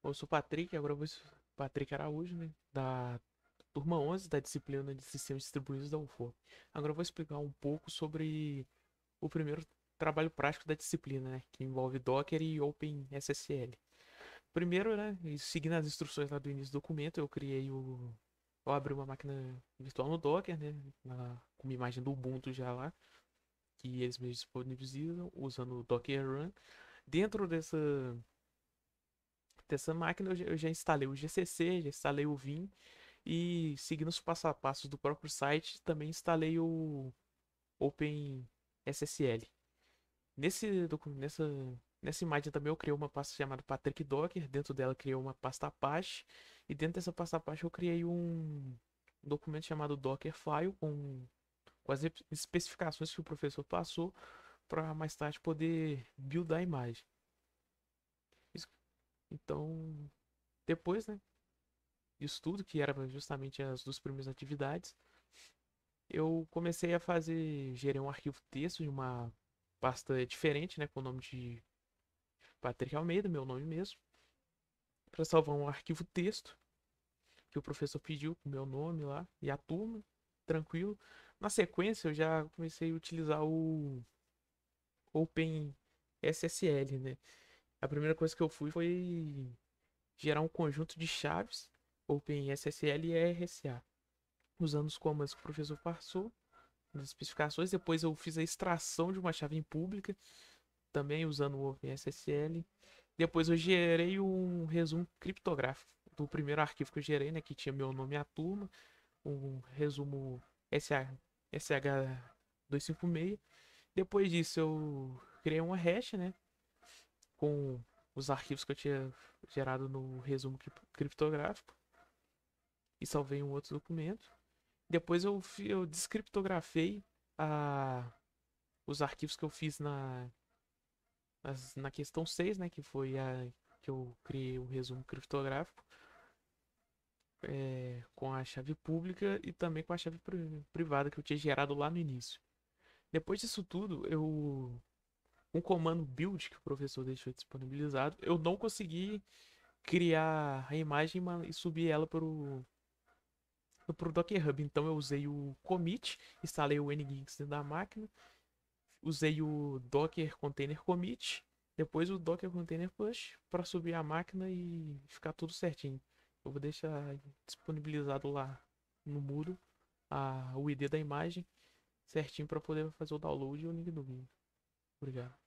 Eu sou o Patrick, agora eu vou Patrick Araújo, né? Da turma 11 da disciplina de Sistemas Distribuídos da UFO. Agora eu vou explicar um pouco sobre o primeiro trabalho prático da disciplina, né? Que envolve Docker e OpenSSL. Primeiro, né? Seguindo as instruções lá do início do documento, eu abri uma máquina virtual no Docker, né? Com uma imagem do Ubuntu já lá, que eles me disponibilizam, usando o Docker Run. Dentro dessa máquina eu já instalei o GCC, já instalei o Vim e seguindo os passo a passo do próprio site, também instalei o OpenSSL. Nessa imagem também eu criei uma pasta chamada Patrick Docker, dentro dela criei uma pasta Apache e dentro dessa pasta Apache eu criei um documento chamado Dockerfile com as especificações que o professor passou para mais tarde poder buildar a imagem. Isso- Então, depois, né, disso tudo, que era justamente as duas primeiras atividades, eu comecei a gerei um arquivo texto de uma pasta diferente, né, com o nome de Patrick Almeida, meu nome mesmo, para salvar um arquivo texto que o professor pediu com o meu nome lá e a turma, tranquilo. Na sequência, eu já comecei a utilizar o OpenSSL, né? A primeira coisa que eu fui foi gerar um conjunto de chaves OpenSSL e RSA, usando os comandos que o professor passou nas especificações. Depois eu fiz a extração de uma chave pública, também usando o OpenSSL. Depois eu gerei um resumo criptográfico do primeiro arquivo que eu gerei, né, que tinha meu nome e a turma, um resumo SH256. Depois disso eu criei uma hash, né, com os arquivos que eu tinha gerado no resumo criptográfico e salvei em um outro documento. Depois eu descriptografei a, os arquivos que eu fiz na questão 6, né, que foi a que eu criei o resumo criptográfico com a chave pública e também com a chave privada que eu tinha gerado lá no início. Depois disso tudo, um comando build que o professor deixou disponibilizado, eu não consegui criar a imagem e subir ela pro Docker Hub. Então eu usei o commit, instalei o Nginx dentro da máquina, usei o Docker Container Commit, depois o Docker Container Push para subir a máquina e ficar tudo certinho. Eu vou deixar disponibilizado lá no muro o ID da imagem certinho para poder fazer o download e o link do vídeo. Obrigado.